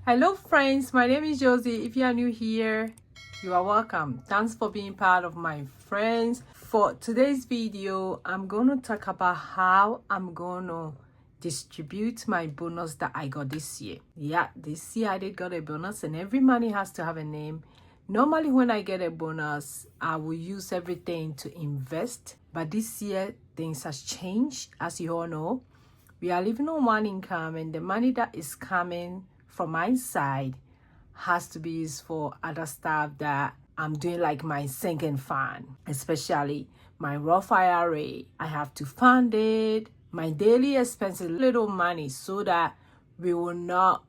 Hello friends, my name is Josie. If you are new here, you are welcome. Thanks for being part of my friends. For today's video, I'm going to talk about how I'm going to distribute my bonus that I got this year. Yeah, this year I did got a bonus, and every money has to have a name. Normally when I get a bonus, I will use everything to invest, but this year things has changed. As you all know, we are living on one income, and the money that is coming from my side has to be used for other stuff that I'm doing, like my sinking fund, especially my Roth IRA. I have to fund it, my daily expenses, little money, so that we will not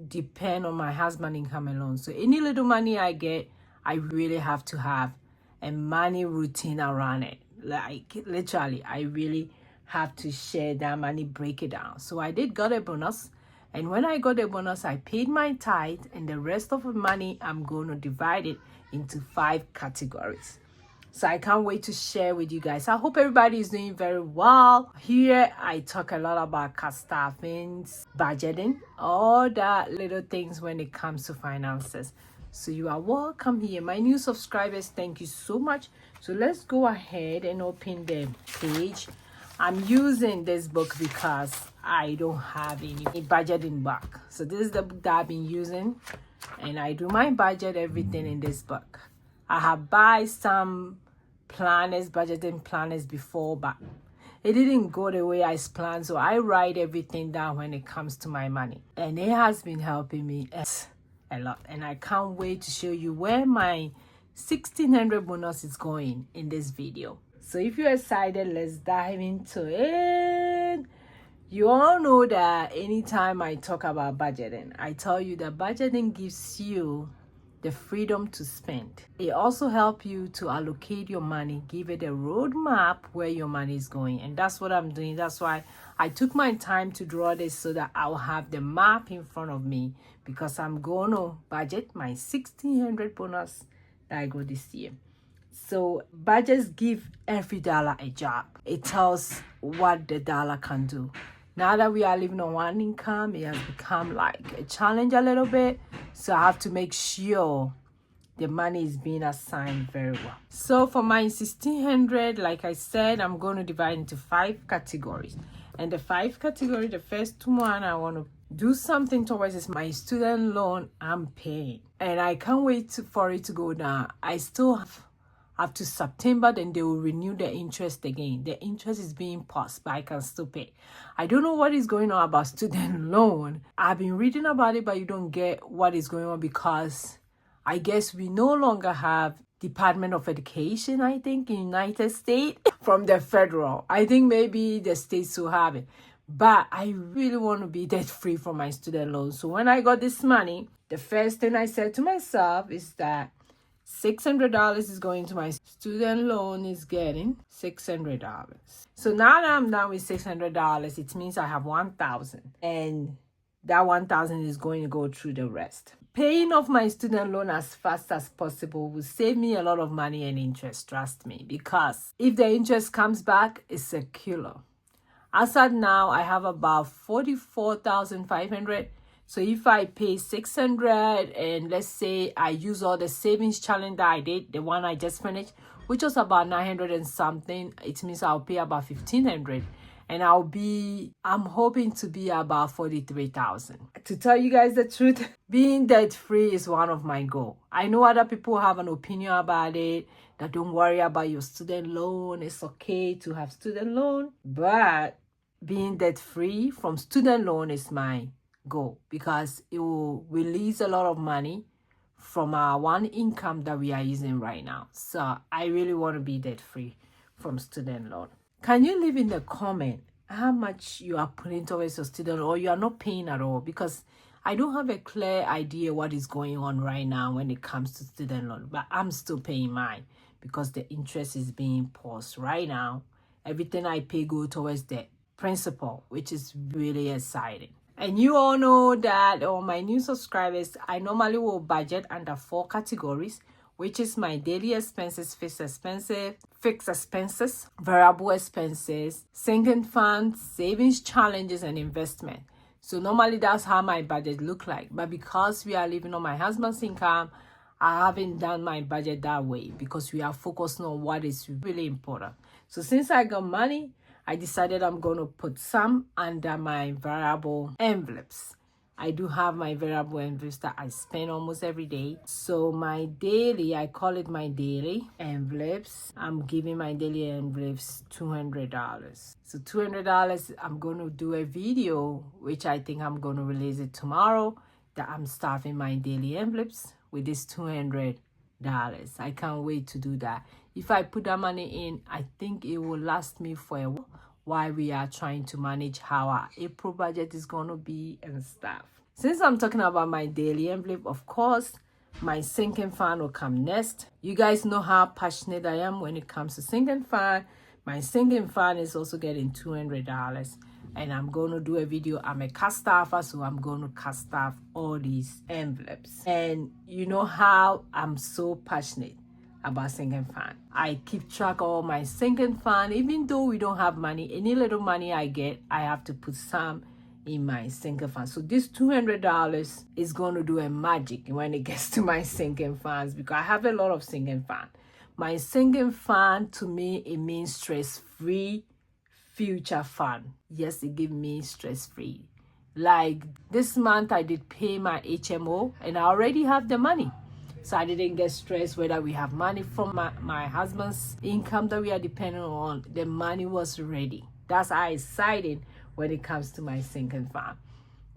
depend on my husband's income alone. So any little money I get, I really have to have a money routine around it. Like literally, I really have to share that money, break it down. So I did got a bonus, and when I got a bonus, I paid my tithe, and the rest of the money I'm going to divide it into 5 categories. So I can't wait to share with you guys. I hope everybody is doing very well. Here I talk a lot about cash staffings, budgeting, all that little things when it comes to finances. So you are welcome here. My new subscribers, thank you so much. So let's go ahead and open the page. I'm using this book because I don't have any budgeting book. So this is the book that I've been using, and I do my budget, everything in this book. I have buy some planners, budgeting planners before, but it didn't go the way I planned. So I write everything down when it comes to my money, and it has been helping me a lot. And I can't wait to show you where my 1600 bonus is going in this video. So if you're excited, let's dive into it. You all know that anytime I talk about budgeting, I tell you that budgeting gives you the freedom to spend. It also helps you to allocate your money, give it a roadmap where your money is going. And that's what I'm doing. That's why I took my time to draw this, so that I'll have the map in front of me, because I'm going to budget my 1600 bonus that I got this year. So budgets give every dollar a job. It tells what the dollar can do. Now that we are living on one income, it has become like a challenge a little bit. So I have to make sure the money is being assigned very well. So for my 1600, like I said, I'm going to divide into 5 categories. And the 5 categories, the first one I want to do something towards is my student loan I'm paying. And I can't wait for it to go down. I still have up to September, then they will renew the interest again. The interest is being paused, but I can still pay. I don't know what is going on about student loan. I've been reading about it, but you don't get what is going on, because I guess we no longer have Department of Education, I think, in United States from the federal. I think maybe the states will have it. But I really want to be debt free from my student loan. So when I got this money, the first thing I said to myself is that $600 is going to my student loan, is getting $600. So now that I'm done with $600, it means I have $1,000, and that $1,000 is going to go through the rest. Paying off my student loan as fast as possible will save me a lot of money and interest, trust me, because if the interest comes back, it's a killer. As of now, I have about $44,500. So if I pay $600, and let's say I use all the savings challenge that I did, the one I just finished, which was about 900 and something, it means I'll pay about $1,500, and I'm hoping to be about 43,000. To tell you guys the truth, being debt free is one of my goals. I know other people have an opinion about it, that don't worry about your student loan. It's okay to have student loan, but being debt free from student loan is my goal, because it will release a lot of money from our one income that we are using right now. So I really want to be debt free from student loan. Can you leave in the comment how much you are putting towards your student loan, or you are not paying at all? Because I don't have a clear idea what is going on right now when it comes to student loan, but I'm still paying mine because the interest is being paused right now. Everything I pay go towards the principal, which is really exciting. And you all know that on my new subscribers, I normally will budget under 4 categories, which is my daily expenses, fixed expenses, variable expenses, sinking funds, savings challenges, and investment. So normally that's how my budget look like. But because we are living on my husband's income, I haven't done my budget that way because we are focusing on what is really important. So since I got money, I decided I'm going to put some under my variable envelopes. I do have my variable envelopes that I spend almost every day. So my daily, I call it my daily envelopes. I'm giving my daily envelopes $200. So $200, I'm going to do a video, which I think I'm going to release it tomorrow, that I'm stuffing my daily envelopes with this $200. I can't wait to do that. If I put that money in, I think it will last me for a while, while we are trying to manage how our April budget is going to be and stuff. Since I'm talking about my daily envelope, of course, my sinking fund will come next. You guys know how passionate I am when it comes to sinking fund. My sinking fund is also getting $200. And I'm going to do a video. I'm a cast staffer, so I'm going to cast staff all these envelopes. And you know how I'm so passionate about sinking fund. I keep track of all my sinking fund. Even though we don't have money, any little money I get, I have to put some in my sinking fund. So this $200 is going to do a magic when it gets to my sinking funds, because I have a lot of sinking fund. My sinking fund, to me, it means stress-free future fund. Yes, it gives me stress-free. Like this month, I did pay my HMO and I already have the money. So I didn't get stressed whether we have money from my husband's income that we are dependent on. The money was ready. That's how excited when it comes to my sinking fund.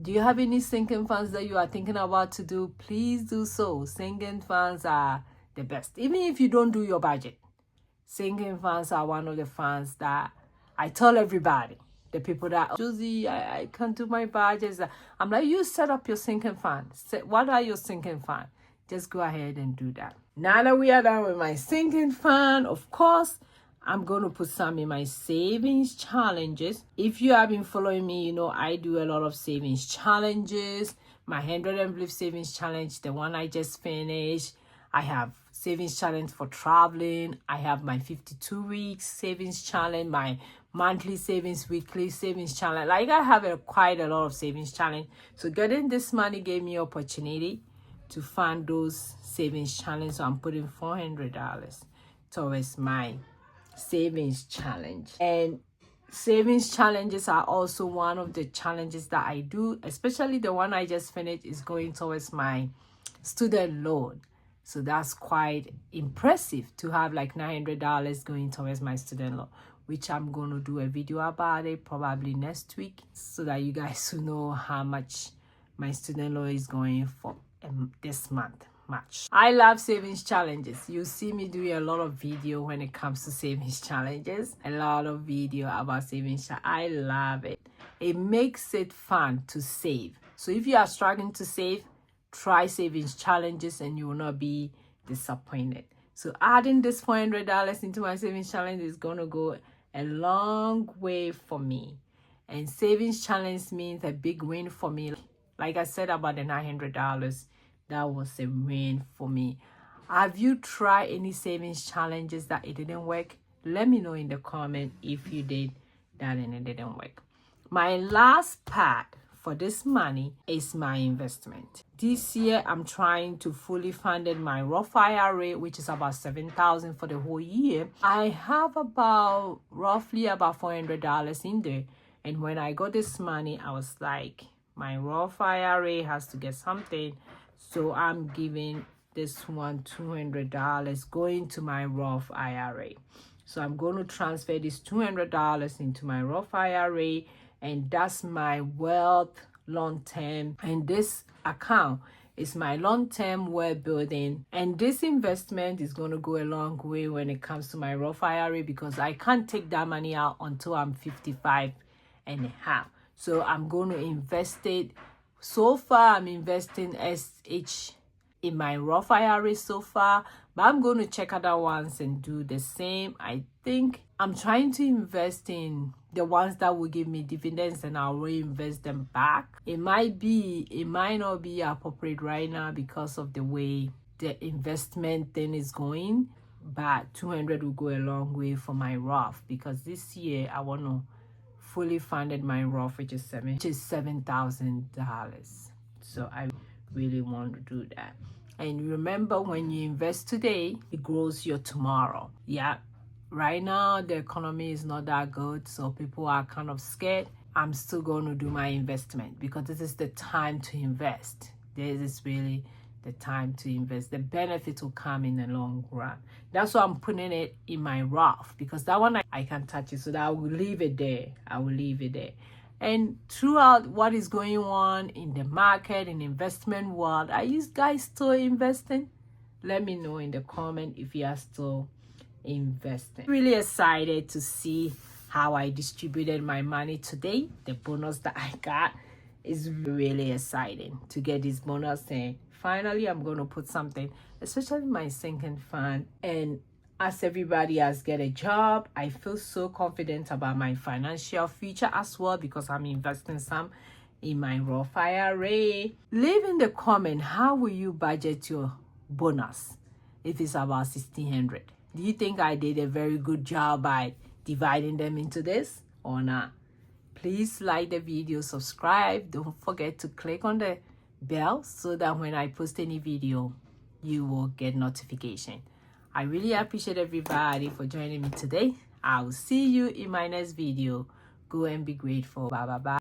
Do you have any sinking funds that you are thinking about to do? Please do so. Sinking funds are the best. Even if you don't do your budget, sinking funds are one of the funds that I tell everybody. The people that, Josie, I can't do my budgets. I'm like, you set up your sinking fund. What are your sinking funds? Just go ahead and do that. Now that we are done with my sinking fund, of course, I'm going to put some in my savings challenges. If you have been following me, you know I do a lot of savings challenges. My 100 envelope savings challenge, the one I just finished. I have savings challenge for traveling. I have my 52 weeks savings challenge, my monthly savings, weekly savings challenge. Like I have quite a lot of savings challenge. So getting this money gave me opportunity to fund those savings challenge. So I'm putting $400 towards my savings challenge. And savings challenges are also one of the challenges that I do, especially the one I just finished is going towards my student loan. So that's quite impressive to have like $900 going towards my student loan, which I'm going to do a video about it probably next week so that you guys will know how much my student loan is going for this month. Much. I love savings challenges. You see me doing a lot of video when it comes to savings challenges. A lot of video about savings. I love it. It makes it fun to save. So if you are struggling to save, try savings challenges and you will not be disappointed. So adding this $400 into my savings challenge is going to go a long way for me. And savings challenge means a big win for me. Like I said about the $900, that was a win for me. Have you tried any savings challenges that it didn't work? Let me know in the comment if you did that and it didn't work. My last part for this money is my investment. This year, I'm trying to fully fund my Roth IRA, which is about $7,000 for the whole year. I have roughly about $400 in there. And when I got this money, I was like, my Roth IRA has to get something. So I'm giving this one $200 going to my Roth IRA. So I'm going to transfer this $200 into my Roth IRA, and that's my wealth long-term. And this account is my long-term wealth building. And this investment is going to go a long way when it comes to my Roth IRA, because I can't take that money out until I'm 55 and a half. So I'm going to invest it. So far, I'm investing SH in my Roth IRA so far, but I'm going to check other ones and do the same. I think I'm trying to invest in the ones that will give me dividends and I'll reinvest them back. It might not be appropriate right now because of the way the investment thing is going, but $200 will go a long way for my Roth, because this year I want to fully funded my Roth, which is $7,000. So I really want to do that. And remember, when you invest today, it grows your tomorrow. Yeah, right now the economy is not that good, so people are kind of scared. I'm still going to do my investment because this is the time to invest. This is really the time to invest. The benefit will come in the long run. That's why I'm putting it in my Roth, because that one I can touch it, so that I will leave it there. I will leave it there. And throughout what is going on in the market, in the investment world, are you guys still investing? Let me know in the comment if you are still investing. Really excited to see how I distributed my money today. The bonus that I got is really exciting to get this bonus, and finally I'm going to put something, especially my sinking fund. And as everybody has get a job, I feel so confident about my financial future as well, because I'm investing some in my Roth IRA. Leave in the comment, how will you budget your bonus if it's about $1,600? Do you think I did a very good job by dividing them into this or not? Please like the video, subscribe. Don't forget to click on the bell so that when I post any video, you will get notification. I really appreciate everybody for joining me today. I will see you in my next video. Go and be grateful. Bye bye bye.